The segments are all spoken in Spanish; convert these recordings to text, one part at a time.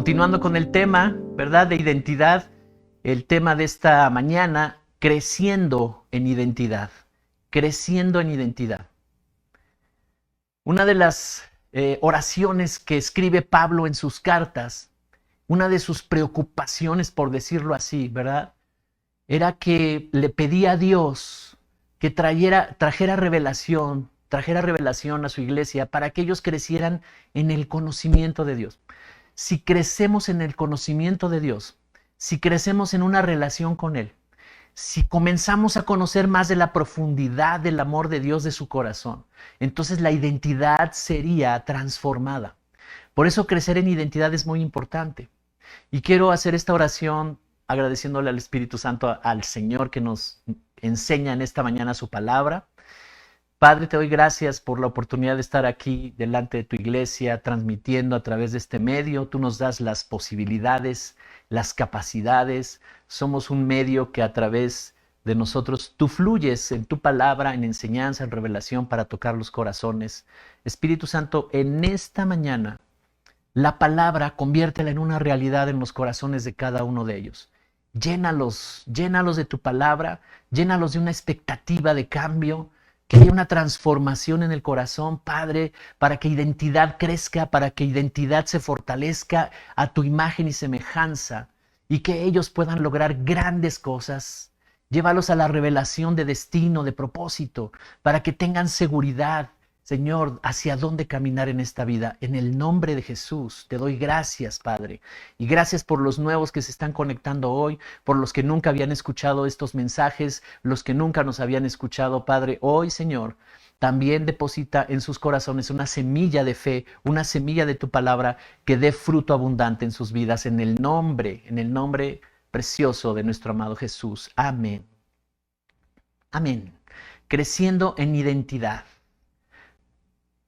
Continuando con el tema, ¿verdad?, de identidad, el tema de esta mañana, creciendo en identidad, creciendo en identidad. Una de las oraciones que escribe Pablo en sus cartas, una de sus preocupaciones, por decirlo así, ¿verdad?, era que le pedía a Dios que trajera revelación a su iglesia para que ellos crecieran en el conocimiento de Dios. Si crecemos en el conocimiento de Dios, si crecemos en una relación con Él, si comenzamos a conocer más de la profundidad del amor de Dios de su corazón, entonces la identidad sería transformada. Por eso crecer en identidad es muy importante. Y quiero hacer esta oración agradeciéndole al Espíritu Santo, al Señor que nos enseña en esta mañana su palabra. Padre, te doy gracias por la oportunidad de estar aquí delante de tu iglesia, transmitiendo a través de este medio. Tú nos das las posibilidades, las capacidades. Somos un medio que a través de nosotros tú fluyes en tu palabra, en enseñanza, en revelación para tocar los corazones. Espíritu Santo, en esta mañana, la palabra conviértela en una realidad en los corazones de cada uno de ellos. Llénalos de tu palabra, llénalos de una expectativa de cambio, que haya una transformación en el corazón, Padre, para que identidad crezca, para que identidad se fortalezca a tu imagen y semejanza, y que ellos puedan lograr grandes cosas. Llévalos a la revelación de destino, de propósito, para que tengan seguridad, Señor, hacia dónde caminar en esta vida. En el nombre de Jesús te doy gracias, Padre. Y gracias por los nuevos que se están conectando hoy, por los que nunca habían escuchado estos mensajes, los que nunca nos habían escuchado, Padre. Hoy, Señor, también deposita en sus corazones una semilla de fe, una semilla de tu palabra que dé fruto abundante en sus vidas. En el nombre precioso de nuestro amado Jesús. Amén. Amén. Creciendo en identidad.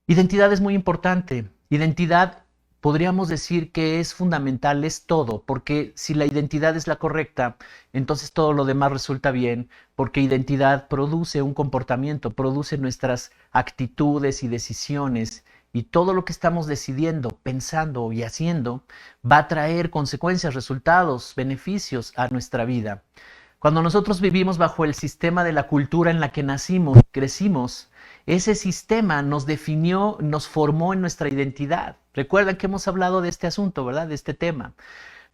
Identidad es muy importante. Identidad podríamos decir que es fundamental, es todo, porque si la identidad es la correcta, entonces todo lo demás resulta bien, porque identidad produce un comportamiento, produce nuestras actitudes y decisiones, y todo lo que estamos decidiendo, pensando y haciendo va a traer consecuencias, resultados, beneficios a nuestra vida. Cuando nosotros vivimos bajo el sistema de la cultura en la que nacimos, crecimos, ese sistema nos definió, nos formó en nuestra identidad. Recuerdan que hemos hablado de este asunto, ¿verdad? De este tema.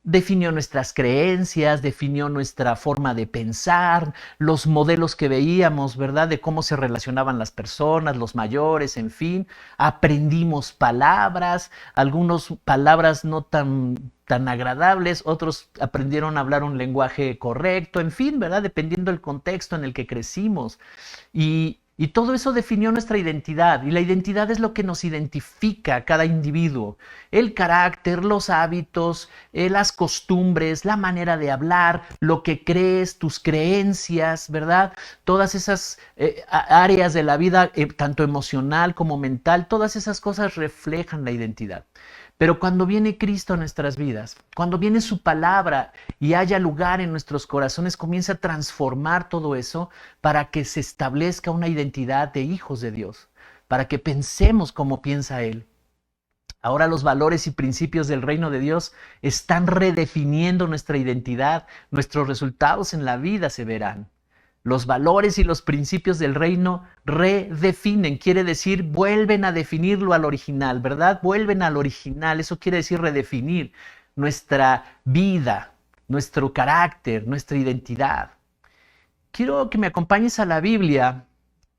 Definió nuestras creencias, definió nuestra forma de pensar, los modelos que veíamos, ¿verdad? De cómo se relacionaban las personas, los mayores, en fin. Aprendimos palabras, algunas palabras no tan agradables, otros aprendieron a hablar un lenguaje correcto, en fin, ¿verdad? Dependiendo del contexto en el que crecimos. Y todo eso definió nuestra identidad, y la identidad es lo que nos identifica a cada individuo. El carácter, los hábitos, las costumbres, la manera de hablar, lo que crees, tus creencias, ¿verdad? Todas esas áreas de la vida, tanto emocional como mental, todas esas cosas reflejan la identidad. Pero cuando viene Cristo a nuestras vidas, cuando viene su palabra y haya lugar en nuestros corazones, comienza a transformar todo eso para que se establezca una identidad de hijos de Dios, para que pensemos como piensa Él. Ahora los valores y principios del reino de Dios están redefiniendo nuestra identidad, nuestros resultados en la vida se verán. Los valores y los principios del reino redefinen, quiere decir, vuelven a definirlo al original, ¿verdad? Vuelven al original, eso quiere decir redefinir nuestra vida, nuestro carácter, nuestra identidad. Quiero que me acompañes a la Biblia.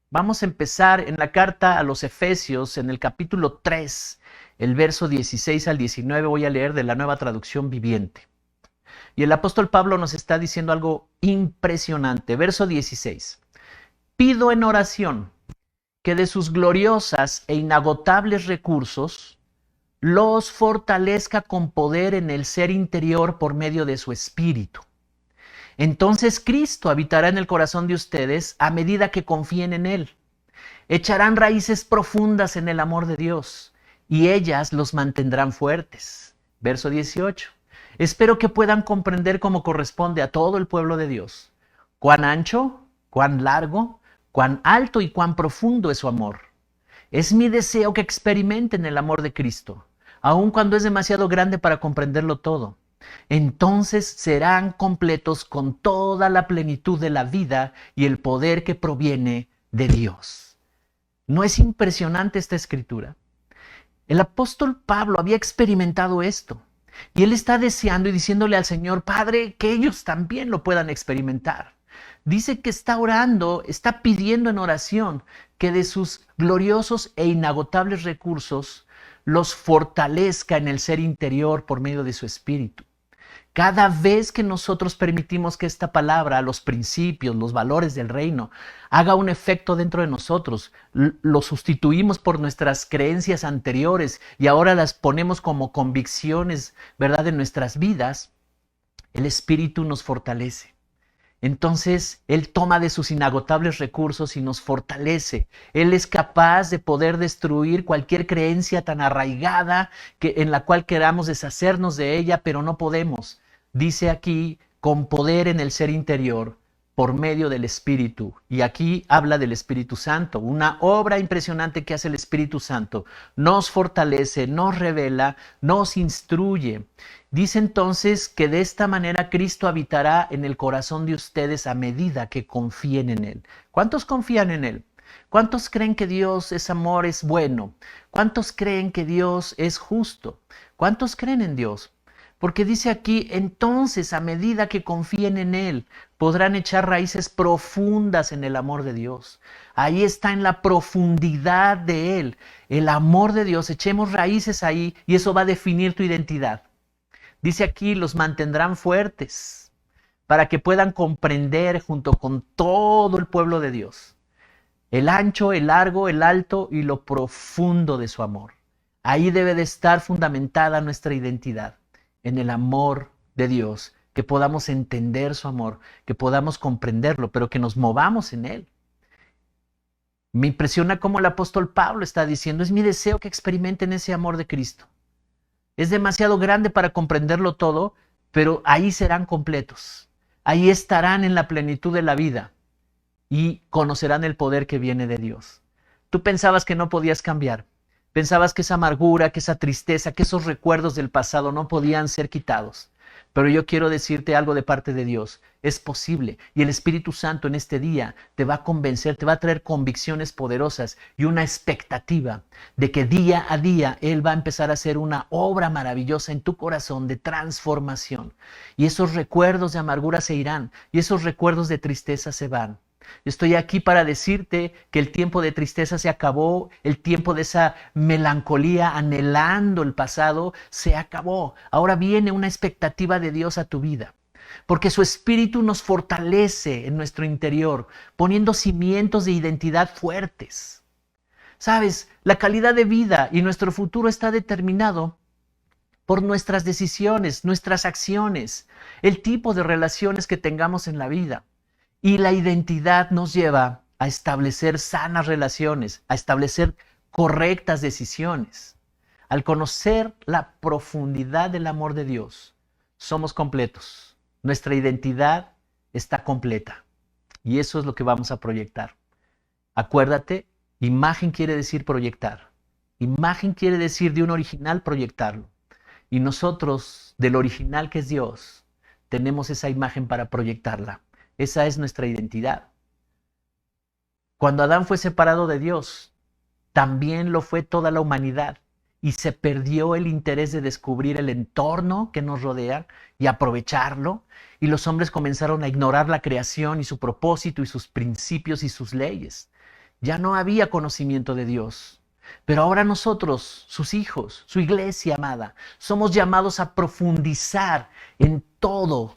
Vamos a empezar en la carta a los Efesios, en el capítulo 3, el verso 16 al 19, voy a leer de la Nueva Traducción Viviente. Y el apóstol Pablo nos está diciendo algo impresionante. Verso 16. Pido en oración que de sus gloriosas e inagotables recursos los fortalezca con poder en el ser interior por medio de su espíritu. Entonces Cristo habitará en el corazón de ustedes a medida que confíen en Él. Echarán raíces profundas en el amor de Dios y ellas los mantendrán fuertes. Verso 18. Espero que puedan comprender como corresponde a todo el pueblo de Dios, cuán ancho, cuán largo, cuán alto y cuán profundo es su amor. Es mi deseo que experimenten el amor de Cristo, aun cuando es demasiado grande para comprenderlo todo. Entonces serán completos con toda la plenitud de la vida y el poder que proviene de Dios. ¿No es impresionante esta escritura? El apóstol Pablo había experimentado esto y él está deseando y diciéndole al Señor, Padre, que ellos también lo puedan experimentar. Dice que está orando, está pidiendo en oración que de sus gloriosos e inagotables recursos los fortalezca en el ser interior por medio de su espíritu. Cada vez que nosotros permitimos que esta palabra, los principios, los valores del reino, haga un efecto dentro de nosotros, lo sustituimos por nuestras creencias anteriores y ahora las ponemos como convicciones, ¿verdad?, de nuestras vidas, el Espíritu nos fortalece. Entonces, Él toma de sus inagotables recursos y nos fortalece. Él es capaz de poder destruir cualquier creencia tan arraigada en la cual queramos deshacernos de ella, pero no podemos. Dice aquí, con poder en el ser interior, por medio del Espíritu. Y aquí habla del Espíritu Santo, una obra impresionante que hace el Espíritu Santo. Nos fortalece, nos revela, nos instruye. Dice entonces que de esta manera Cristo habitará en el corazón de ustedes a medida que confíen en Él. ¿Cuántos confían en Él? ¿Cuántos creen que Dios es amor, es bueno? ¿Cuántos creen que Dios es justo? ¿Cuántos creen en Dios? Porque dice aquí, entonces a medida que confíen en Él, podrán echar raíces profundas en el amor de Dios. Ahí está en la profundidad de Él, el amor de Dios. Echemos raíces ahí y eso va a definir tu identidad. Dice aquí, los mantendrán fuertes para que puedan comprender junto con todo el pueblo de Dios el ancho, el largo, el alto y lo profundo de su amor. Ahí debe de estar fundamentada nuestra identidad, en el amor de Dios, que podamos entender su amor, que podamos comprenderlo, pero que nos movamos en él. Me impresiona cómo el apóstol Pablo está diciendo, es mi deseo que experimenten ese amor de Cristo. Es demasiado grande para comprenderlo todo, pero ahí serán completos. Ahí estarán en la plenitud de la vida y conocerán el poder que viene de Dios. Tú pensabas que no podías cambiar. Pensabas que esa amargura, que esa tristeza, que esos recuerdos del pasado no podían ser quitados. Pero yo quiero decirte algo de parte de Dios. Es posible. Y el Espíritu Santo en este día te va a convencer, te va a traer convicciones poderosas y una expectativa de que día a día Él va a empezar a hacer una obra maravillosa en tu corazón de transformación. Y esos recuerdos de amargura se irán y esos recuerdos de tristeza se van. Estoy aquí para decirte que el tiempo de tristeza se acabó, el tiempo de esa melancolía anhelando el pasado se acabó. Ahora viene una expectativa de Dios a tu vida, porque su Espíritu nos fortalece en nuestro interior, poniendo cimientos de identidad fuertes. Sabes, la calidad de vida y nuestro futuro está determinado por nuestras decisiones, nuestras acciones, el tipo de relaciones que tengamos en la vida. Y la identidad nos lleva a establecer sanas relaciones, a establecer correctas decisiones. Al conocer la profundidad del amor de Dios, somos completos. Nuestra identidad está completa. Y eso es lo que vamos a proyectar. Acuérdate, imagen quiere decir proyectar. Imagen quiere decir de un original proyectarlo. Y nosotros, del original que es Dios, tenemos esa imagen para proyectarla. Esa es nuestra identidad. Cuando Adán fue separado de Dios, también lo fue toda la humanidad y se perdió el interés de descubrir el entorno que nos rodea y aprovecharlo, y los hombres comenzaron a ignorar la creación y su propósito y sus principios y sus leyes. Ya no había conocimiento de Dios. Pero ahora nosotros, sus hijos, su iglesia amada, somos llamados a profundizar en todo,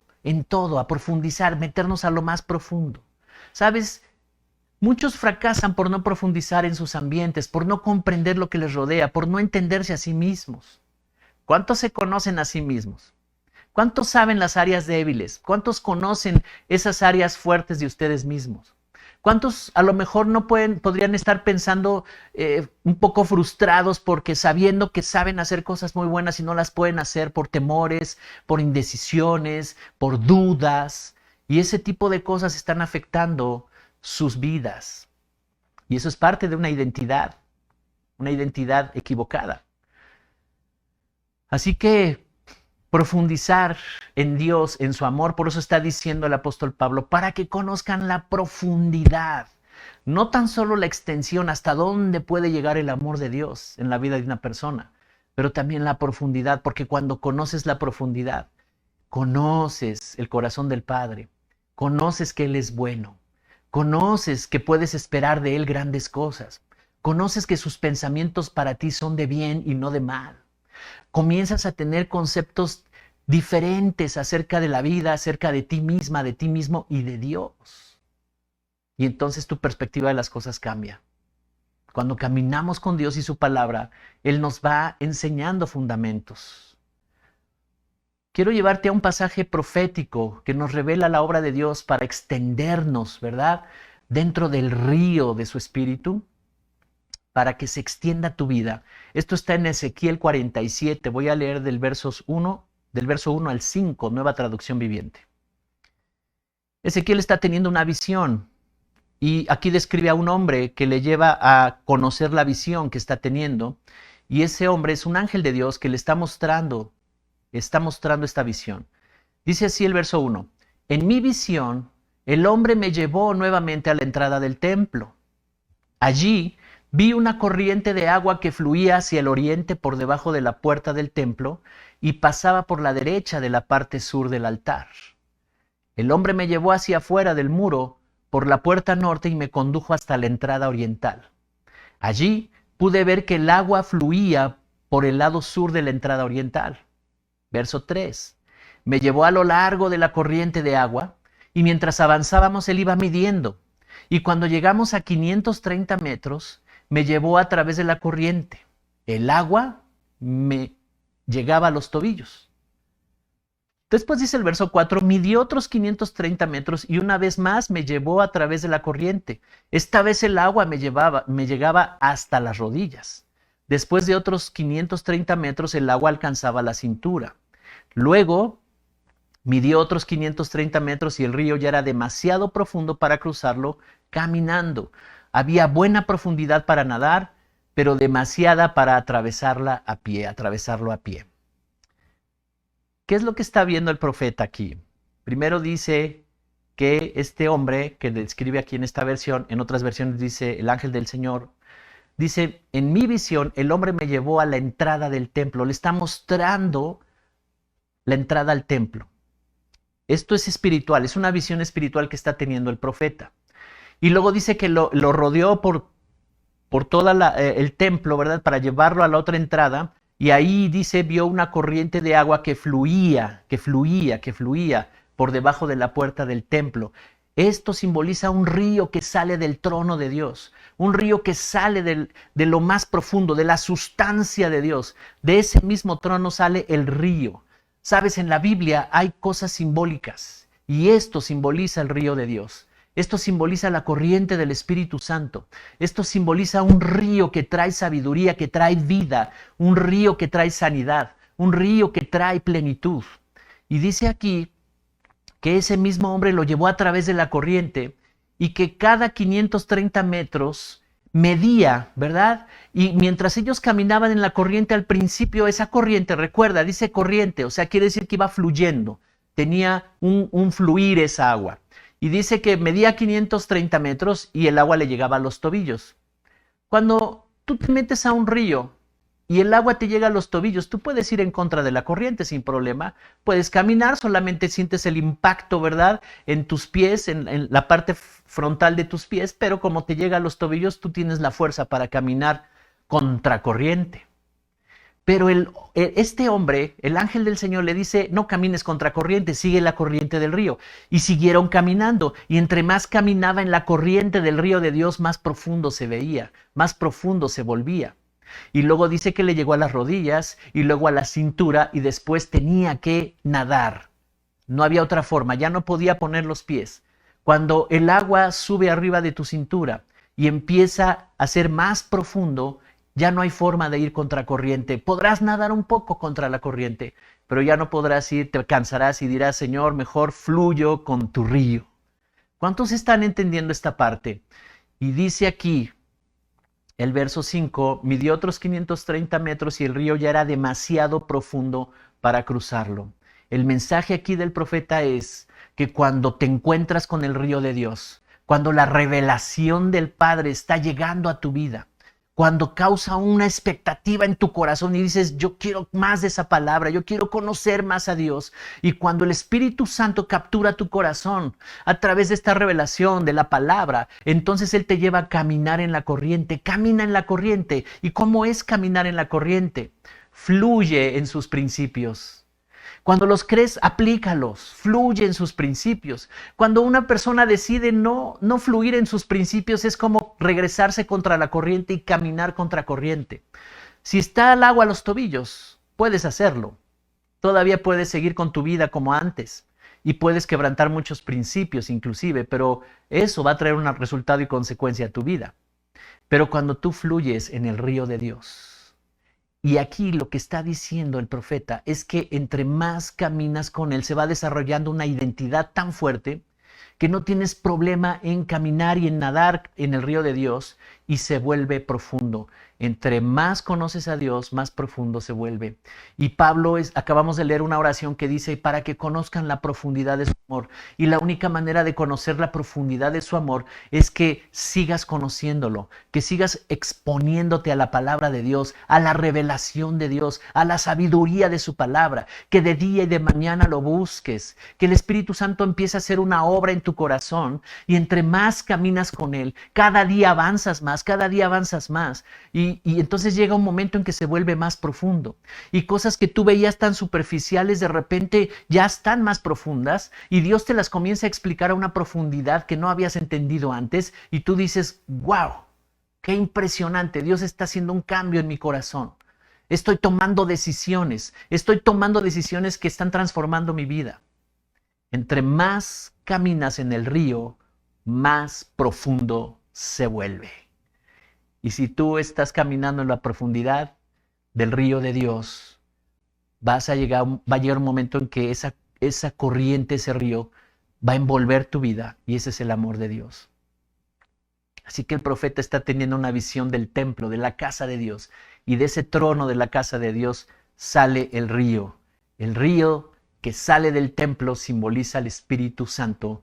a profundizar, meternos a lo más profundo. ¿Sabes? Muchos fracasan por no profundizar en sus ambientes, por no comprender lo que les rodea, por no entenderse a sí mismos. ¿Cuántos se conocen a sí mismos? ¿Cuántos saben las áreas débiles? ¿Cuántos conocen esas áreas fuertes de ustedes mismos? ¿Cuántos a lo mejor no podrían estar pensando un poco frustrados porque sabiendo que saben hacer cosas muy buenas y no las pueden hacer por temores, por indecisiones, por dudas? Y ese tipo de cosas están afectando sus vidas. Y eso es parte de una identidad equivocada. Así que profundizar en Dios, en su amor, por eso está diciendo el apóstol Pablo, para que conozcan la profundidad, no tan solo la extensión, hasta dónde puede llegar el amor de Dios en la vida de una persona, pero también la profundidad, porque cuando conoces la profundidad, conoces el corazón del Padre, conoces que Él es bueno, conoces que puedes esperar de Él grandes cosas, conoces que sus pensamientos para ti son de bien y no de mal. Comienzas a tener conceptos diferentes acerca de la vida, acerca de ti misma, de ti mismo y de Dios. Y entonces tu perspectiva de las cosas cambia. Cuando caminamos con Dios y su palabra, Él nos va enseñando fundamentos. Quiero llevarte a un pasaje profético que nos revela la obra de Dios para extendernos, ¿verdad? Dentro del río de su espíritu, para que se extienda tu vida. Esto está en Ezequiel 47. Voy a leer del verso 1 al 5, Nueva Traducción Viviente. Ezequiel está teniendo una visión y aquí describe a un hombre que le lleva a conocer la visión que está teniendo, y ese hombre es un ángel de Dios que le está mostrando esta visión. Dice así el verso 1: En mi visión, el hombre me llevó nuevamente a la entrada del templo. Allí vi una corriente de agua que fluía hacia el oriente por debajo de la puerta del templo y pasaba por la derecha de la parte sur del altar. El hombre me llevó hacia afuera del muro por la puerta norte y me condujo hasta la entrada oriental. Allí pude ver que el agua fluía por el lado sur de la entrada oriental. Verso 3. Me llevó a lo largo de la corriente de agua y mientras avanzábamos él iba midiendo. Y cuando llegamos a 530 metros, me llevó a través de la corriente. El agua me llegaba a los tobillos. Después dice el verso 4, midió otros 530 metros y una vez más me llevó a través de la corriente. Esta vez el agua me llegaba hasta las rodillas. Después de otros 530 metros el agua alcanzaba la cintura. Luego midió otros 530 metros y el río ya era demasiado profundo para cruzarlo caminando. Había buena profundidad para nadar, pero demasiada para atravesarlo a pie. ¿Qué es lo que está viendo el profeta aquí? Primero dice que este hombre que describe aquí en esta versión, en otras versiones dice el ángel del Señor, dice, en mi visión el hombre me llevó a la entrada del templo, le está mostrando la entrada al templo. Esto es espiritual, es una visión espiritual que está teniendo el profeta. Y luego dice que lo rodeó por todo el templo, ¿verdad? Para llevarlo a la otra entrada. Y ahí dice, vio una corriente de agua que fluía por debajo de la puerta del templo. Esto simboliza un río que sale del trono de Dios, un río que sale de lo más profundo, de la sustancia de Dios. De ese mismo trono sale el río. Sabes, en la Biblia hay cosas simbólicas y esto simboliza el río de Dios. Esto simboliza la corriente del Espíritu Santo. Esto simboliza un río que trae sabiduría, que trae vida, un río que trae sanidad, un río que trae plenitud. Y dice aquí que ese mismo hombre lo llevó a través de la corriente y que cada 530 metros medía, ¿verdad? Y mientras ellos caminaban en la corriente, al principio esa corriente, recuerda, dice corriente, o sea, quiere decir que iba fluyendo, tenía un fluir esa agua. Y dice que medía 530 metros y el agua le llegaba a los tobillos. Cuando tú te metes a un río y el agua te llega a los tobillos, tú puedes ir en contra de la corriente sin problema. Puedes caminar, solamente sientes el impacto, ¿verdad? En tus pies, en la parte frontal de tus pies, pero como te llega a los tobillos, tú tienes la fuerza para caminar contra corriente. Pero este hombre, el ángel del Señor, le dice, no camines contra corriente, sigue la corriente del río. Y siguieron caminando, y entre más caminaba en la corriente del río de Dios, más profundo se veía, más profundo se volvía. Y luego dice que le llegó a las rodillas, y luego a la cintura, y después tenía que nadar. No había otra forma, ya no podía poner los pies. Cuando el agua sube arriba de tu cintura y empieza a ser más profundo, ya no hay forma de ir contra corriente. Podrás nadar un poco contra la corriente, pero ya no podrás ir, te cansarás y dirás, Señor, mejor fluyo con tu río. ¿Cuántos están entendiendo esta parte? Y dice aquí el verso 5, midió otros 530 metros y el río ya era demasiado profundo para cruzarlo. El mensaje aquí del profeta es que cuando te encuentras con el río de Dios, cuando la revelación del Padre está llegando a tu vida, cuando causa una expectativa en tu corazón y dices, yo quiero más de esa palabra, yo quiero conocer más a Dios. Y cuando el Espíritu Santo captura tu corazón a través de esta revelación de la palabra, entonces Él te lleva a caminar en la corriente. Camina en la corriente. ¿Y cómo es caminar en la corriente? Fluye en sus principios. Cuando los crees, aplícalos, fluye en sus principios. Cuando una persona decide no fluir en sus principios, es como regresarse contra la corriente y caminar contra corriente. Si está el agua a los tobillos, puedes hacerlo. Todavía puedes seguir con tu vida como antes y puedes quebrantar muchos principios inclusive, pero eso va a traer un resultado y consecuencia a tu vida. Pero cuando tú fluyes en el río de Dios, y aquí lo que está diciendo el profeta es que entre más caminas con Él, se va desarrollando una identidad tan fuerte que no tienes problema en caminar y en nadar en el río de Dios y se vuelve profundo. Entre más conoces a Dios, más profundo se vuelve. Y Pablo, acabamos de leer una oración que dice, para que conozcan la profundidad de su amor. Y la única manera de conocer la profundidad de su amor es que sigas conociéndolo, que sigas exponiéndote a la palabra de Dios, a la revelación de Dios, a la sabiduría de su palabra, que de día y de mañana lo busques, que el Espíritu Santo empiece a hacer una obra en tu corazón y entre más caminas con Él, cada día avanzas más, cada día avanzas más. Y entonces llega un momento en que se vuelve más profundo. Y cosas que tú veías tan superficiales, de repente ya están más profundas y Dios te las comienza a explicar a una profundidad que no habías entendido antes. Y tú dices, wow, qué impresionante, Dios está haciendo un cambio en mi corazón. Estoy tomando decisiones que están transformando mi vida. Entre más caminas en el río, más profundo se vuelve. Y si tú estás caminando en la profundidad del río de Dios, va a llegar un momento en que esa corriente, ese río, va a envolver tu vida y ese es el amor de Dios. Así que el profeta está teniendo una visión del templo, de la casa de Dios, y de ese trono de la casa de Dios sale el río. El río que sale del templo simboliza al Espíritu Santo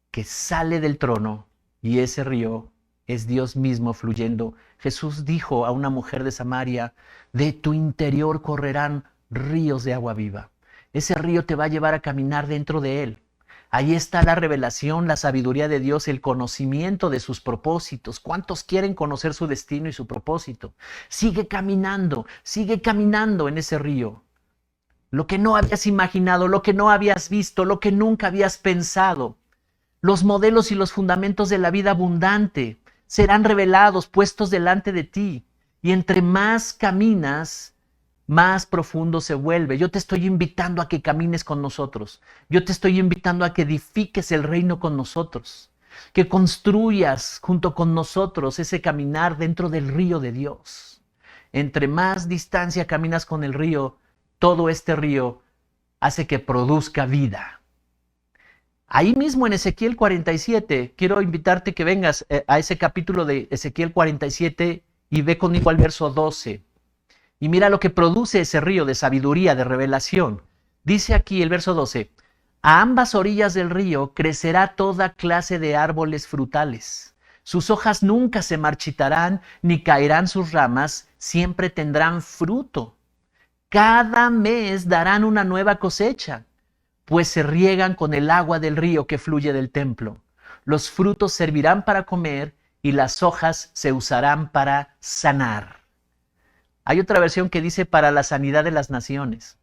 que sale del trono y ese río es Dios mismo fluyendo. Jesús dijo a una mujer de Samaria, de tu interior correrán ríos de agua viva. Ese río te va a llevar a caminar dentro de él. Ahí está la revelación, la sabiduría de Dios, el conocimiento de sus propósitos. ¿Cuántos quieren conocer su destino y su propósito? Sigue caminando en ese río. Lo que no habías imaginado, lo que no habías visto, lo que nunca habías pensado. Los modelos y los fundamentos de la vida abundante serán revelados, puestos delante de ti. Y entre más caminas, más profundo se vuelve. Yo te estoy invitando a que camines con nosotros. Yo te estoy invitando a que edifiques el reino con nosotros. Que construyas junto con nosotros ese caminar dentro del río de Dios. Entre más distancia caminas con el río, todo este río hace que produzca vida. Ahí mismo en Ezequiel 47, quiero invitarte que vengas a ese capítulo de Ezequiel 47 y ve conmigo al verso 12. Y mira lo que produce ese río de sabiduría, de revelación. Dice aquí el verso 12, a ambas orillas del río crecerá toda clase de árboles frutales. Sus hojas nunca se marchitarán, ni caerán sus ramas, siempre tendrán fruto. Cada mes darán una nueva cosecha, pues se riegan con el agua del río que fluye del templo. Los frutos servirán para comer y las hojas se usarán para sanar. Hay otra versión que dice para la sanidad de las naciones.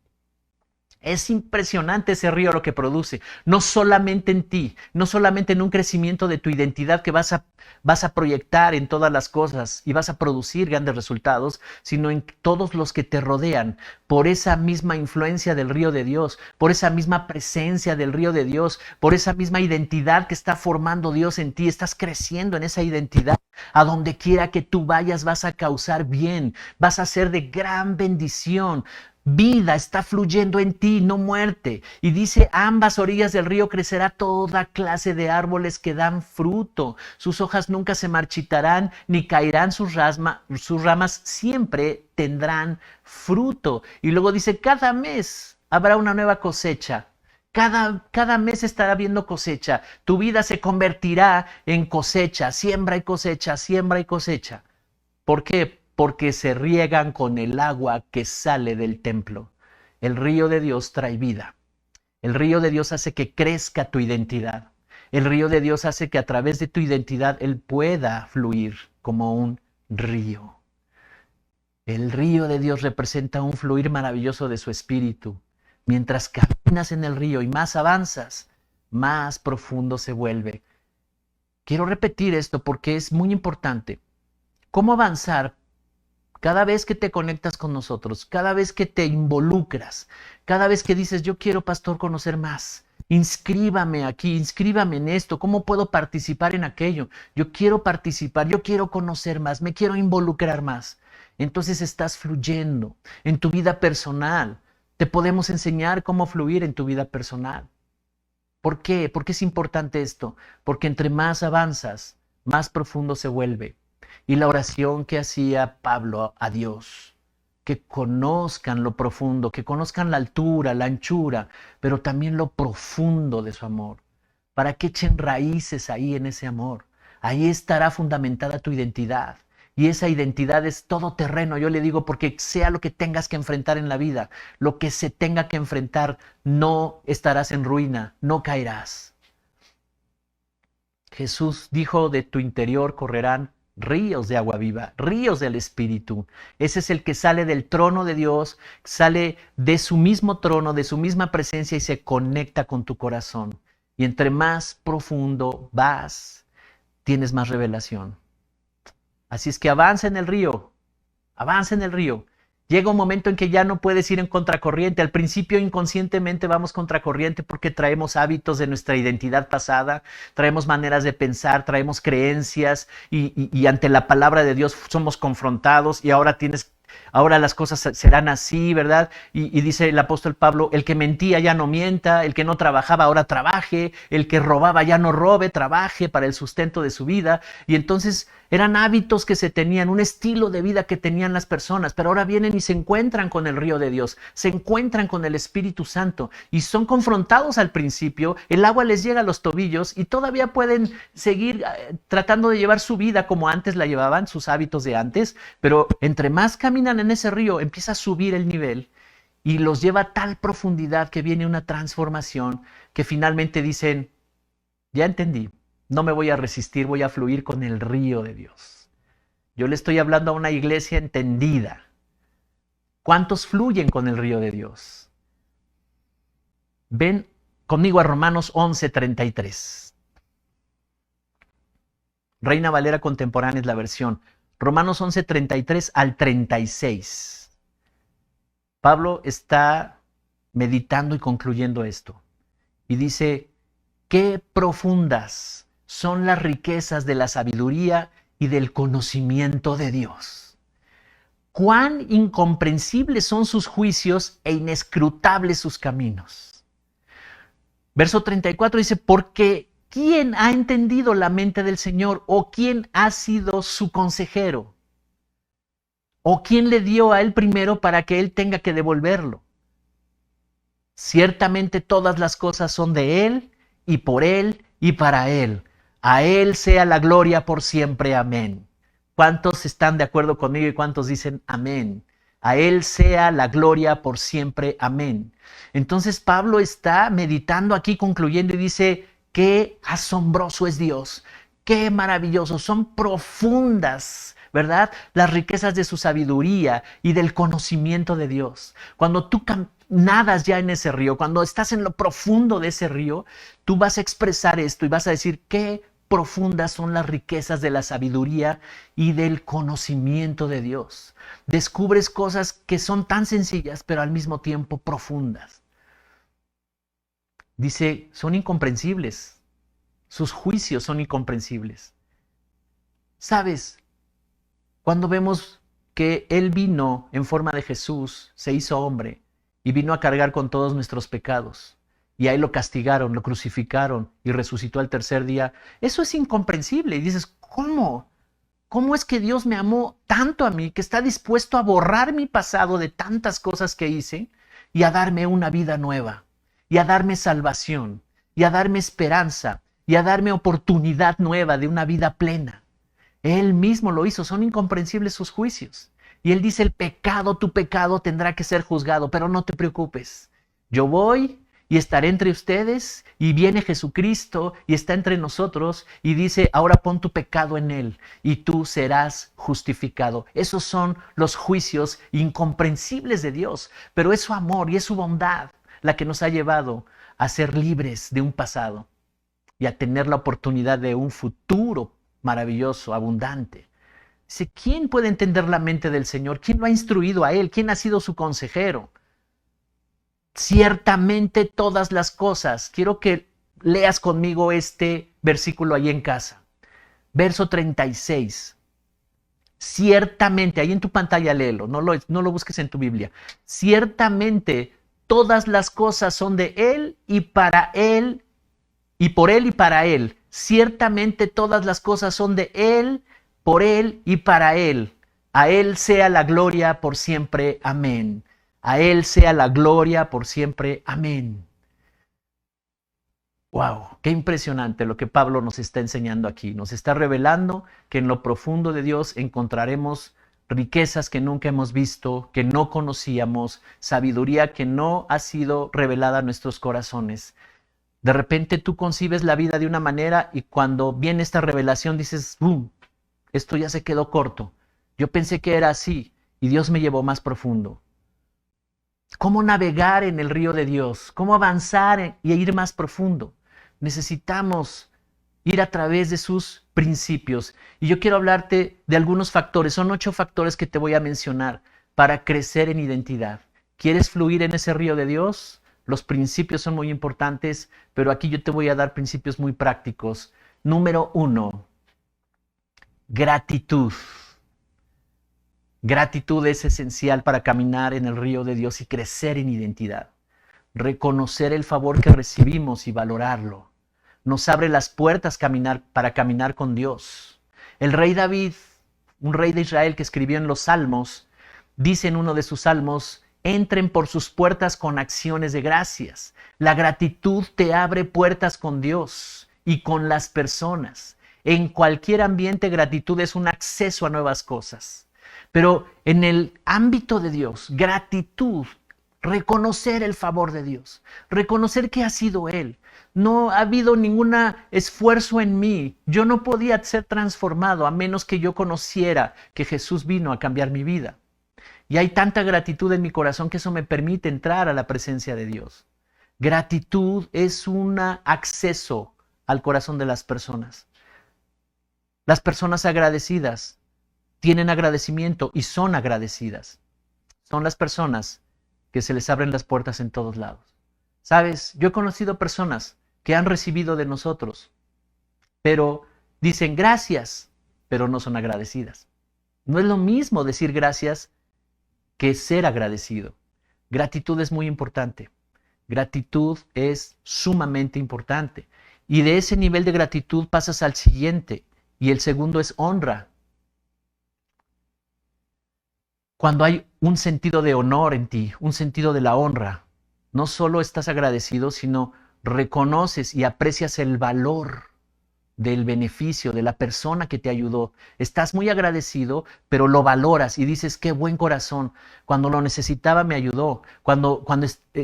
Es impresionante ese río lo que produce, no solamente en ti, no solamente en un crecimiento de tu identidad que vas a proyectar en todas las cosas y vas a producir grandes resultados, sino en todos los que te rodean, por esa misma influencia del río de Dios, por esa misma presencia del río de Dios, por esa misma identidad que está formando Dios en ti, estás creciendo en esa identidad. A donde quiera que tú vayas vas a causar bien, vas a ser de gran bendición. Vida está fluyendo en ti, no muerte. Y dice, a ambas orillas del río crecerá toda clase de árboles que dan fruto. Sus hojas nunca se marchitarán, ni caerán sus ramas siempre tendrán fruto. Y luego dice, cada mes habrá una nueva cosecha. Cada mes estará habiendo cosecha. Tu vida se convertirá en cosecha, siembra y cosecha, siembra y cosecha. ¿Por qué? Porque se riegan con el agua que sale del templo. El río de Dios trae vida. El río de Dios hace que crezca tu identidad. El río de Dios hace que a través de tu identidad Él pueda fluir como un río. El río de Dios representa un fluir maravilloso de su espíritu. Mientras caminas en el río y más avanzas, más profundo se vuelve. Quiero repetir esto porque es muy importante. ¿Cómo avanzar? Cada vez que te conectas con nosotros, cada vez que te involucras, cada vez que dices, yo quiero, pastor, conocer más, inscríbame aquí, inscríbame en esto, ¿cómo puedo participar en aquello? Yo quiero participar, yo quiero conocer más, me quiero involucrar más. Entonces estás fluyendo en tu vida personal. Te podemos enseñar cómo fluir en tu vida personal. ¿Por qué? ¿Por qué es importante esto? Porque entre más avanzas, más profundo se vuelve. Y la oración que hacía Pablo a Dios, que conozcan lo profundo, que conozcan la altura, la anchura, pero también lo profundo de su amor, para que echen raíces ahí en ese amor. Ahí estará fundamentada tu identidad. Y esa identidad es todoterreno, yo le digo, porque sea lo que tengas que enfrentar en la vida, lo que se tenga que enfrentar, no estarás en ruina, no caerás. Jesús dijo, de tu interior correrán ríos de agua viva, ríos del Espíritu. Ese es el que sale del trono de Dios, sale de su mismo trono, de su misma presencia y se conecta con tu corazón. Y entre más profundo vas, tienes más revelación. Así es que avanza en el río, avanza en el río. Llega un momento en que ya no puedes ir en contracorriente. Al principio inconscientemente vamos contracorriente porque traemos hábitos de nuestra identidad pasada, traemos maneras de pensar, traemos creencias y ante la palabra de Dios somos confrontados y ahora las cosas serán así, ¿verdad? Y dice el apóstol Pablo, el que mentía ya no mienta, el que no trabajaba ahora trabaje, el que robaba ya no robe, trabaje para el sustento de su vida. Y entonces eran hábitos que se tenían, un estilo de vida que tenían las personas, pero ahora vienen y se encuentran con el río de Dios, se encuentran con el Espíritu Santo y son confrontados al principio, el agua les llega a los tobillos y todavía pueden seguir tratando de llevar su vida como antes la llevaban, sus hábitos de antes, pero entre más caminan en ese río, empieza a subir el nivel y los lleva a tal profundidad que viene una transformación que finalmente dicen, ya entendí. No me voy a resistir, voy a fluir con el río de Dios. Yo le estoy hablando a una iglesia entendida. ¿Cuántos fluyen con el río de Dios? Ven conmigo a Romanos 11:33. Reina Valera Contemporánea es la versión. Romanos 11:33 al 36. Pablo está meditando y concluyendo esto. Y dice, qué profundas son las riquezas de la sabiduría y del conocimiento de Dios. Cuán incomprensibles son sus juicios e inescrutables sus caminos. Verso 34 dice, porque ¿quién ha entendido la mente del Señor? ¿O quién ha sido su consejero? ¿O quién le dio a él primero para que él tenga que devolverlo? Ciertamente todas las cosas son de él y por él y para él. A él sea la gloria por siempre. Amén. ¿Cuántos están de acuerdo conmigo y cuántos dicen amén? A él sea la gloria por siempre. Amén. Entonces Pablo está meditando aquí, concluyendo y dice, qué asombroso es Dios, qué maravilloso, son profundas, ¿verdad? Las riquezas de su sabiduría y del conocimiento de Dios. Cuando tú nadas ya en ese río, cuando estás en lo profundo de ese río, tú vas a expresar esto y vas a decir qué profundas son las riquezas de la sabiduría y del conocimiento de Dios. Descubres cosas que son tan sencillas, pero al mismo tiempo profundas. Dice, son incomprensibles. Sus juicios son incomprensibles. ¿Sabes? Cuando vemos que Él vino en forma de Jesús, se hizo hombre y vino a cargar con todos nuestros pecados. Y ahí lo castigaron, lo crucificaron y resucitó al tercer día. Eso es incomprensible. Y dices, ¿cómo? ¿Cómo es que Dios me amó tanto a mí que está dispuesto a borrar mi pasado de tantas cosas que hice y a darme una vida nueva, y a darme salvación, y a darme esperanza, y a darme oportunidad nueva de una vida plena? Él mismo lo hizo. Son incomprensibles sus juicios. Y Él dice, el pecado, tu pecado tendrá que ser juzgado, pero no te preocupes. Yo voy y estaré entre ustedes, y viene Jesucristo y está entre nosotros y dice, ahora pon tu pecado en Él y tú serás justificado. Esos son los juicios incomprensibles de Dios, pero es su amor y es su bondad la que nos ha llevado a ser libres de un pasado y a tener la oportunidad de un futuro maravilloso, abundante. Dice, ¿quién puede entender la mente del Señor? ¿Quién lo ha instruido a Él? ¿Quién ha sido su consejero? Ciertamente todas las cosas. Quiero que leas conmigo este versículo ahí en casa. Verso 36. Ciertamente, ahí en tu pantalla léelo, no lo busques en tu Biblia. Ciertamente todas las cosas son de Él y para Él, y por Él y para Él. Ciertamente todas las cosas son de Él, por Él y para Él. A Él sea la gloria por siempre. Amén. A Él sea la gloria por siempre. Amén. ¡Wow! Qué impresionante lo que Pablo nos está enseñando aquí. Nos está revelando que en lo profundo de Dios encontraremos riquezas que nunca hemos visto, que no conocíamos, sabiduría que no ha sido revelada a nuestros corazones. De repente tú concibes la vida de una manera y cuando viene esta revelación dices, ¡bum! Esto ya se quedó corto. Yo pensé que era así y Dios me llevó más profundo. ¿Cómo navegar en el río de Dios? ¿Cómo avanzar y ir más profundo? Necesitamos ir a través de sus principios. Y yo quiero hablarte de algunos factores. Son 8 factores que te voy a mencionar para crecer en identidad. ¿Quieres fluir en ese río de Dios? Los principios son muy importantes, pero aquí yo te voy a dar principios muy prácticos. Número 1, gratitud. Gratitud es esencial para caminar en el río de Dios y crecer en identidad. Reconocer el favor que recibimos y valorarlo. Nos abre las puertas para caminar con Dios. El rey David, un rey de Israel que escribió en los Salmos, dice en uno de sus salmos, entren por sus puertas con acciones de gracias. La gratitud te abre puertas con Dios y con las personas. En cualquier ambiente, gratitud es un acceso a nuevas cosas. Pero en el ámbito de Dios, gratitud, reconocer el favor de Dios, reconocer que ha sido Él. No ha habido ningún esfuerzo en mí. Yo no podía ser transformado a menos que yo conociera que Jesús vino a cambiar mi vida. Y hay tanta gratitud en mi corazón que eso me permite entrar a la presencia de Dios. Gratitud es un acceso al corazón de las personas. Las personas agradecidas tienen agradecimiento y son agradecidas. Son las personas que se les abren las puertas en todos lados. ¿Sabes? Yo he conocido personas que han recibido de nosotros, pero dicen gracias, pero no son agradecidas. No es lo mismo decir gracias que ser agradecido. Gratitud es muy importante. Gratitud es sumamente importante. Y de ese nivel de gratitud pasas al siguiente. Y el segundo es honra. Cuando hay un sentido de honor en ti, un sentido de la honra, no solo estás agradecido, sino reconoces y aprecias el valor del beneficio de la persona que te ayudó. Estás muy agradecido, pero lo valoras y dices, qué buen corazón. Cuando lo necesitaba me ayudó, cuando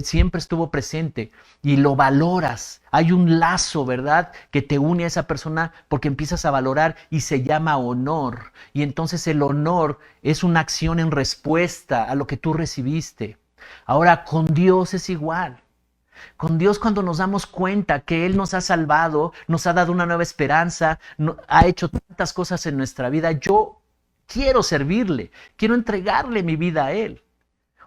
siempre estuvo presente y lo valoras. Hay un lazo, ¿verdad?, que te une a esa persona porque empiezas a valorar y se llama honor. Y entonces el honor es una acción en respuesta a lo que tú recibiste. Ahora, con Dios es igual. Con Dios, cuando nos damos cuenta que Él nos ha salvado, nos ha dado una nueva esperanza, ha hecho tantas cosas en nuestra vida, yo quiero servirle, quiero entregarle mi vida a Él.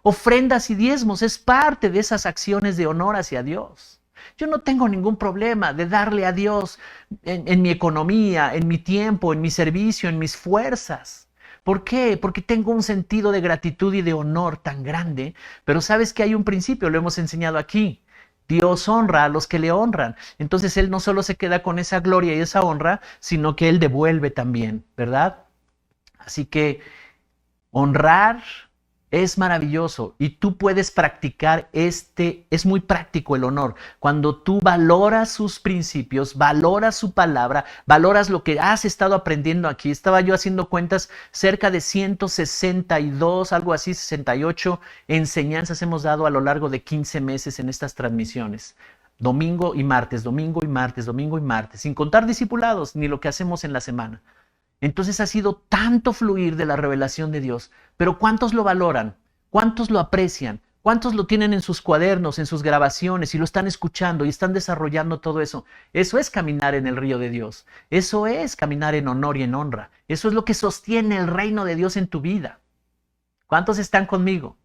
Ofrendas y diezmos es parte de esas acciones de honor hacia Dios. Yo no tengo ningún problema de darle a Dios en mi economía, en mi tiempo, en mi servicio, en mis fuerzas. ¿Por qué? Porque tengo un sentido de gratitud y de honor tan grande, pero sabes que hay un principio, lo hemos enseñado aquí. Dios honra a los que le honran. Entonces Él no solo se queda con esa gloria y esa honra, sino que Él devuelve también, ¿verdad? Así que honrar es maravilloso y tú puedes practicar es muy práctico el honor. Cuando tú valoras sus principios, valoras su palabra, valoras lo que has estado aprendiendo aquí. Estaba yo haciendo cuentas, cerca de 162, algo así, 68 enseñanzas hemos dado a lo largo de 15 meses en estas transmisiones. Domingo y martes, domingo y martes, domingo y martes, sin contar discipulados ni lo que hacemos en la semana. Entonces ha sido tanto fluir de la revelación de Dios, pero ¿cuántos lo valoran? ¿Cuántos lo aprecian? ¿Cuántos lo tienen en sus cuadernos, en sus grabaciones y lo están escuchando y están desarrollando todo eso? Eso es caminar en el río de Dios. Eso es caminar en honor y en honra. Eso es lo que sostiene el reino de Dios en tu vida. ¿Cuántos están conmigo?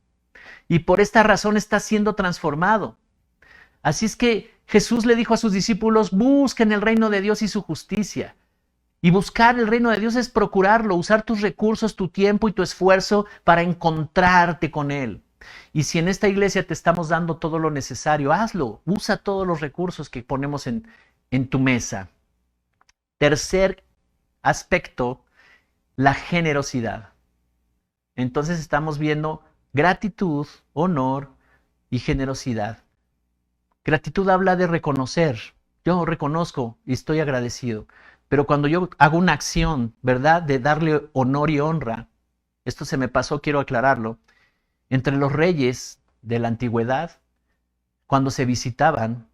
Y por esta razón estás siendo transformado. Así es que Jesús le dijo a sus discípulos, busquen el reino de Dios y su justicia. Y buscar el reino de Dios es procurarlo, usar tus recursos, tu tiempo y tu esfuerzo para encontrarte con Él. Y si en esta iglesia te estamos dando todo lo necesario, hazlo. Usa todos los recursos que ponemos en tu mesa. Tercer aspecto, la generosidad. Entonces estamos viendo gratitud, honor y generosidad. Gratitud habla de reconocer. Yo reconozco y estoy agradecido. Pero cuando yo hago una acción, ¿verdad?, de darle honor y honra, esto se me pasó, quiero aclararlo, entre los reyes de la antigüedad, cuando se visitaban,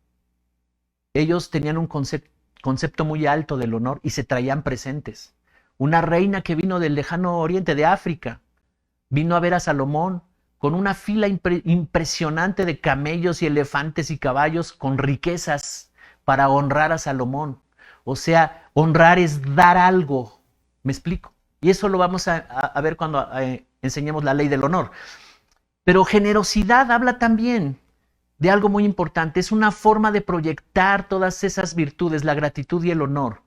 ellos tenían un concepto muy alto del honor y se traían presentes. Una reina que vino del lejano oriente, de África, vino a ver a Salomón con una fila impresionante de camellos y elefantes y caballos con riquezas para honrar a Salomón. O sea, honrar es dar algo. ¿Me explico? Y eso lo vamos a ver cuando enseñemos la ley del honor. Pero generosidad habla también de algo muy importante. Es una forma de proyectar todas esas virtudes, la gratitud y el honor.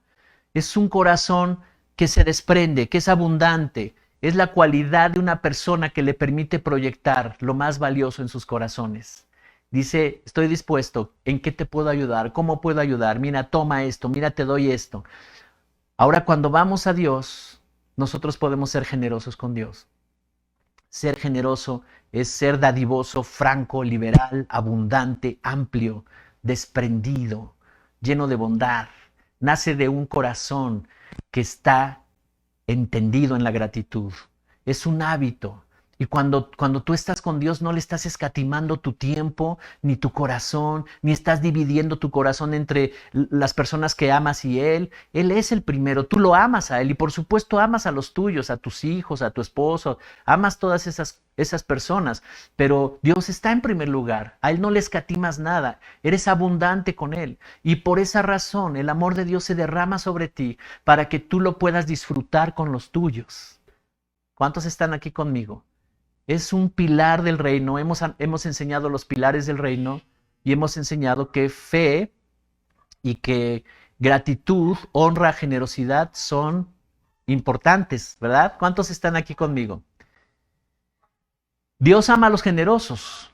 Es un corazón que se desprende, que es abundante. Es la cualidad de una persona que le permite proyectar lo más valioso en sus corazones. Dice, estoy dispuesto, ¿en qué te puedo ayudar? ¿Cómo puedo ayudar? Mira, toma esto, mira, te doy esto. Ahora, cuando vamos a Dios, nosotros podemos ser generosos con Dios. Ser generoso es ser dadivoso, franco, liberal, abundante, amplio, desprendido, lleno de bondad. Nace de un corazón que está entendido en la gratitud. Es un hábito. Y cuando tú estás con Dios, no le estás escatimando tu tiempo, ni tu corazón, ni estás dividiendo tu corazón entre las personas que amas y Él. Él es el primero, tú lo amas a Él y por supuesto amas a los tuyos, a tus hijos, a tu esposo, amas todas esas personas, pero Dios está en primer lugar, a Él no le escatimas nada, eres abundante con Él y por esa razón el amor de Dios se derrama sobre ti para que tú lo puedas disfrutar con los tuyos. ¿Cuántos están aquí conmigo? Es un pilar del reino. Hemos enseñado los pilares del reino y hemos enseñado que fe y que gratitud, honra, generosidad son importantes, ¿verdad? ¿Cuántos están aquí conmigo? Dios ama a los generosos.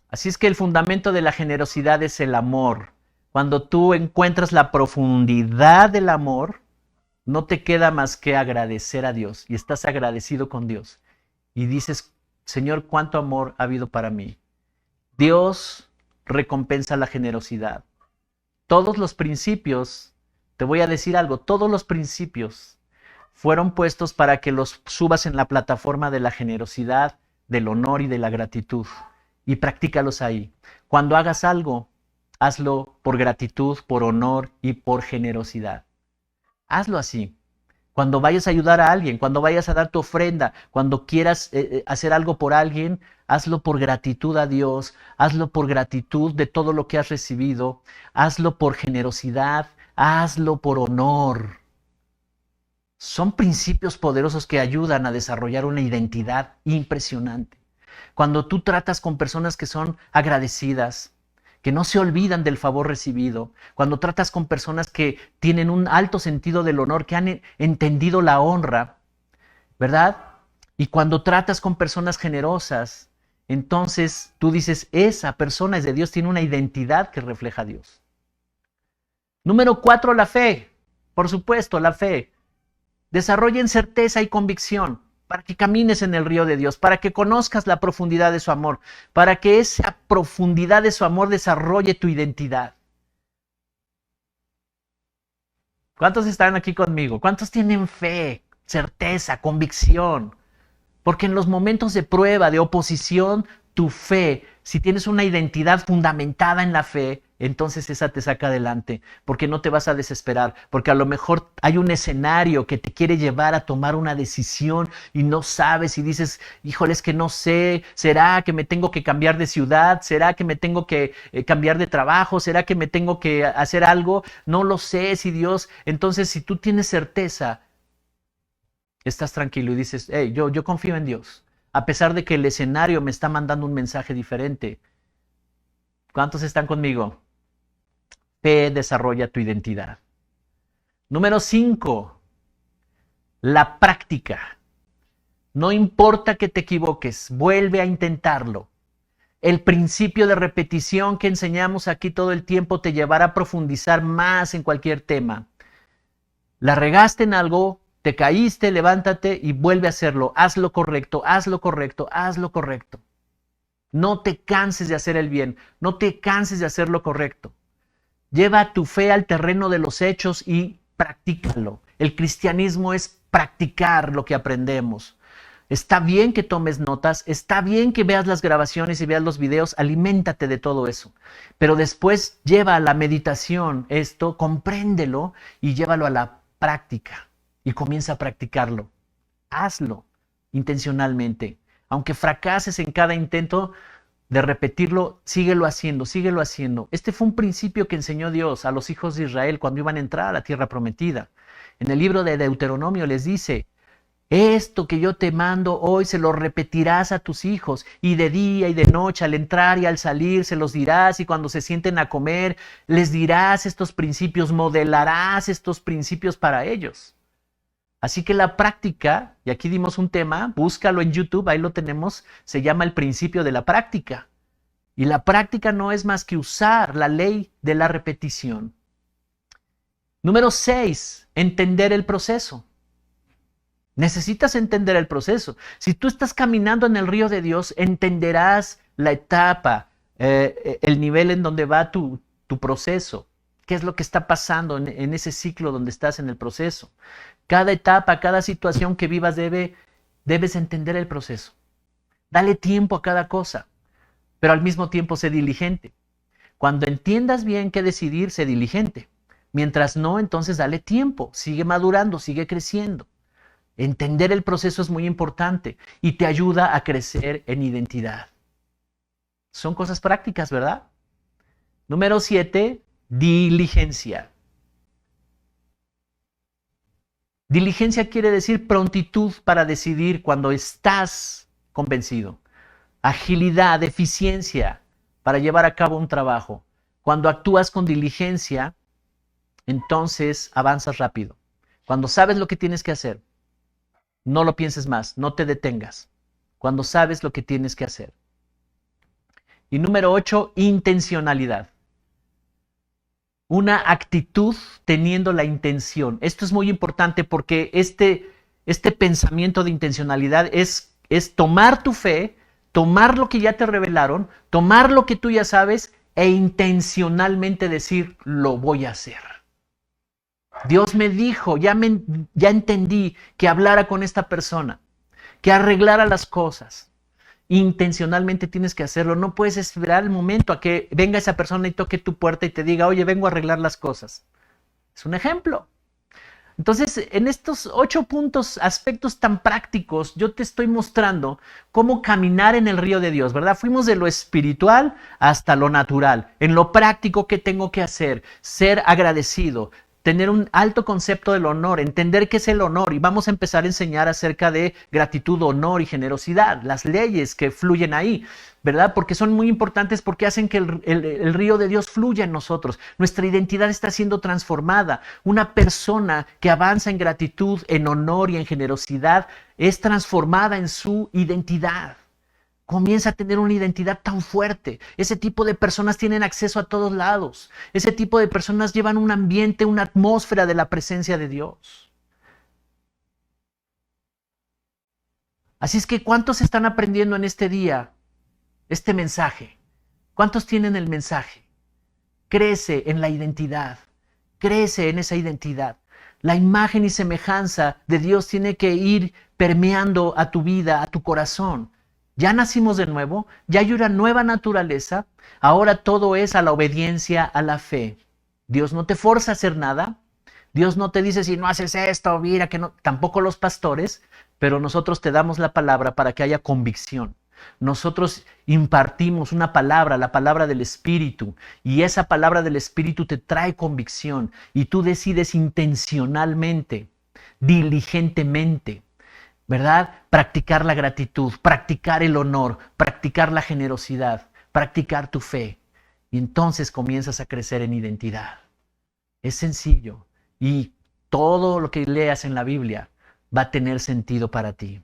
Así es que el fundamento de la generosidad es el amor. Cuando tú encuentras la profundidad del amor, no te queda más que agradecer a Dios y estás agradecido con Dios. Y dices, Señor, ¿cuánto amor ha habido para mí? Dios recompensa la generosidad. Todos los principios, te voy a decir algo, todos los principios fueron puestos para que los subas en la plataforma de la generosidad, del honor y de la gratitud. Y practícalos ahí. Cuando hagas algo, hazlo por gratitud, por honor y por generosidad. Hazlo así. Cuando vayas a ayudar a alguien, cuando vayas a dar tu ofrenda, cuando quieras hacer algo por alguien, hazlo por gratitud a Dios, hazlo por gratitud de todo lo que has recibido, hazlo por generosidad, hazlo por honor. Son principios poderosos que ayudan a desarrollar una identidad impresionante. Cuando tú tratas con personas que son agradecidas, que no se olvidan del favor recibido, cuando tratas con personas que tienen un alto sentido del honor, que han entendido la honra, ¿verdad? Y cuando tratas con personas generosas, entonces tú dices, esa persona es de Dios, tiene una identidad que refleja a Dios. Número 4, la fe. Por supuesto, la fe. Desarrollen certeza y convicción para que camines en el río de Dios, para que conozcas la profundidad de su amor, para que esa profundidad de su amor desarrolle tu identidad. ¿Cuántos están aquí conmigo? ¿Cuántos tienen fe, certeza, convicción? Porque en los momentos de prueba, de oposición, tu fe, si tienes una identidad fundamentada en la fe, entonces esa te saca adelante, porque no te vas a desesperar, porque a lo mejor hay un escenario que te quiere llevar a tomar una decisión y no sabes y dices, híjole, es que no sé, ¿será que me tengo que cambiar de ciudad? ¿Será que me tengo que cambiar de trabajo? ¿Será que me tengo que hacer algo? No lo sé, si Dios, entonces si tú tienes certeza, estás tranquilo y dices, hey, yo confío en Dios, a pesar de que el escenario me está mandando un mensaje diferente. ¿Cuántos están conmigo? Fe desarrolla tu identidad. Número 5, la práctica. No importa que te equivoques, vuelve a intentarlo. El principio de repetición que enseñamos aquí todo el tiempo te llevará a profundizar más en cualquier tema. La regaste en algo, te caíste, levántate y vuelve a hacerlo. Haz lo correcto, haz lo correcto, haz lo correcto. No te canses de hacer el bien, no te canses de hacer lo correcto. Lleva tu fe al terreno de los hechos y practícalo. El cristianismo es practicar lo que aprendemos. Está bien que tomes notas, está bien que veas las grabaciones y veas los videos, aliméntate de todo eso. Pero después lleva a la meditación esto, compréndelo y llévalo a la práctica y comienza a practicarlo. Hazlo intencionalmente. Aunque fracases en cada intento de repetirlo, síguelo haciendo, síguelo haciendo. Este fue un principio que enseñó Dios a los hijos de Israel cuando iban a entrar a la tierra prometida. En el libro de Deuteronomio les dice, esto que yo te mando hoy se lo repetirás a tus hijos, y de día y de noche, al entrar y al salir, se los dirás, y cuando se sienten a comer, les dirás estos principios, modelarás estos principios para ellos. Así que la práctica, y aquí dimos un tema, búscalo en YouTube, ahí lo tenemos, se llama el principio de la práctica. Y la práctica no es más que usar la ley de la repetición. Número 6, entender el proceso. Necesitas entender el proceso. Si tú estás caminando en el río de Dios, entenderás la etapa, el nivel en donde va tu proceso. ¿Qué es lo que está pasando en ese ciclo donde estás en el proceso? Cada etapa, cada situación que vivas debes entender el proceso. Dale tiempo a cada cosa, pero al mismo tiempo sé diligente. Cuando entiendas bien qué decidir, sé diligente. Mientras no, entonces dale tiempo, sigue madurando, sigue creciendo. Entender el proceso es muy importante y te ayuda a crecer en identidad. Son cosas prácticas, ¿verdad? Número 7, diligencia. Diligencia quiere decir prontitud para decidir cuando estás convencido. Agilidad, eficiencia para llevar a cabo un trabajo. Cuando actúas con diligencia, entonces avanzas rápido. Cuando sabes lo que tienes que hacer, no lo pienses más, no te detengas. Cuando sabes lo que tienes que hacer. Y número 8, intencionalidad. Una actitud teniendo la intención. Esto es muy importante porque este pensamiento de intencionalidad es tomar tu fe, tomar lo que ya te revelaron, tomar lo que tú ya sabes e intencionalmente decir, lo voy a hacer. Dios me dijo, ya entendí que hablara con esta persona, que arreglara las cosas. Intencionalmente tienes que hacerlo. No puedes esperar el momento a que venga esa persona y toque tu puerta y te diga, oye, vengo a arreglar las cosas. Es un ejemplo. Entonces, en estos 8 puntos, aspectos tan prácticos, yo te estoy mostrando cómo caminar en el río de Dios, ¿verdad? Fuimos de lo espiritual hasta lo natural. En lo práctico, ¿qué tengo que hacer? Ser agradecido, tener un alto concepto del honor, entender qué es el honor, y vamos a empezar a enseñar acerca de gratitud, honor y generosidad, las leyes que fluyen ahí, ¿verdad? Porque son muy importantes porque hacen que el río de Dios fluya en nosotros. Nuestra identidad está siendo transformada. Una persona que avanza en gratitud, en honor y en generosidad es transformada en su identidad. Comienza a tener una identidad tan fuerte. Ese tipo de personas tienen acceso a todos lados. Ese tipo de personas llevan un ambiente, una atmósfera de la presencia de Dios. Así es que, ¿cuántos están aprendiendo en este día este mensaje? ¿Cuántos tienen el mensaje? Crece en la identidad. Crece en esa identidad. La imagen y semejanza de Dios tiene que ir permeando a tu vida, a tu corazón. Ya nacimos de nuevo, ya hay una nueva naturaleza, ahora todo es a la obediencia, a la fe. Dios no te forza a hacer nada, Dios no te dice si no haces esto, mira que no, tampoco los pastores, pero nosotros te damos la palabra para que haya convicción. Nosotros impartimos una palabra, la palabra del Espíritu, y esa palabra del Espíritu te trae convicción y tú decides intencionalmente, diligentemente, ¿verdad? Practicar la gratitud, practicar el honor, practicar la generosidad, practicar tu fe. Y entonces comienzas a crecer en identidad. Es sencillo y todo lo que leas en la Biblia va a tener sentido para ti.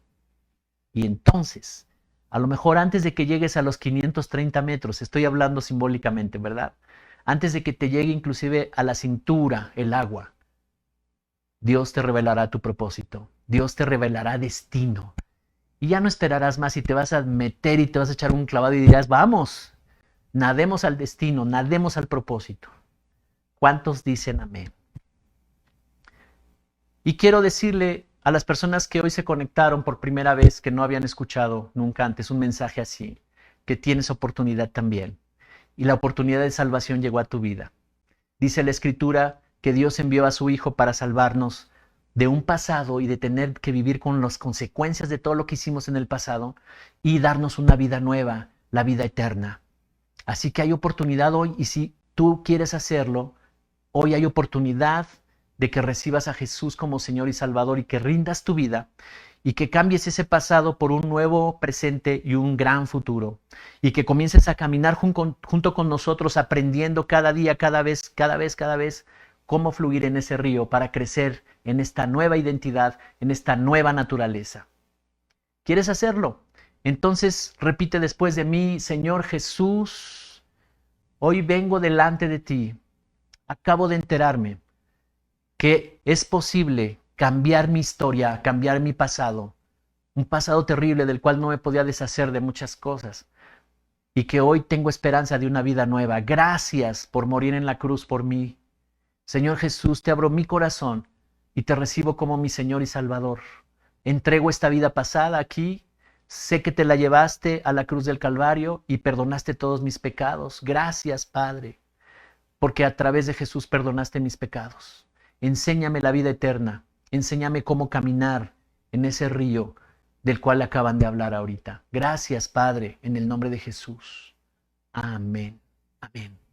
Y entonces, a lo mejor antes de que llegues a los 530 metros, estoy hablando simbólicamente, ¿verdad? Antes de que te llegue inclusive a la cintura el agua, Dios te revelará tu propósito. Dios te revelará destino. Y ya no esperarás más y te vas a meter y te vas a echar un clavado y dirás, vamos, nademos al destino, nademos al propósito. ¿Cuántos dicen amén? Y quiero decirle a las personas que hoy se conectaron por primera vez, que no habían escuchado nunca antes un mensaje así, que tienes oportunidad también. Y la oportunidad de salvación llegó a tu vida. Dice la Escritura que Dios envió a su Hijo para salvarnos de un pasado y de tener que vivir con las consecuencias de todo lo que hicimos en el pasado y darnos una vida nueva, la vida eterna. Así que hay oportunidad hoy, y si tú quieres hacerlo, hoy hay oportunidad de que recibas a Jesús como Señor y Salvador y que rindas tu vida y que cambies ese pasado por un nuevo presente y un gran futuro, y que comiences a caminar junto con nosotros, aprendiendo cada día, cada vez, cómo fluir en ese río para crecer en esta nueva identidad, en esta nueva naturaleza. ¿Quieres hacerlo? Entonces repite después de mí: Señor Jesús, hoy vengo delante de ti. Acabo de enterarme que es posible cambiar mi historia, cambiar mi pasado, un pasado terrible del cual no me podía deshacer de muchas cosas, y que hoy tengo esperanza de una vida nueva. Gracias por morir en la cruz por mí. Señor Jesús, te abro mi corazón y te recibo como mi Señor y Salvador. Entrego esta vida pasada aquí. Sé que te la llevaste a la cruz del Calvario y perdonaste todos mis pecados. Gracias, Padre, porque a través de Jesús perdonaste mis pecados. Enséñame la vida eterna. Enséñame cómo caminar en ese río del cual acaban de hablar ahorita. Gracias, Padre, en el nombre de Jesús. Amén. Amén.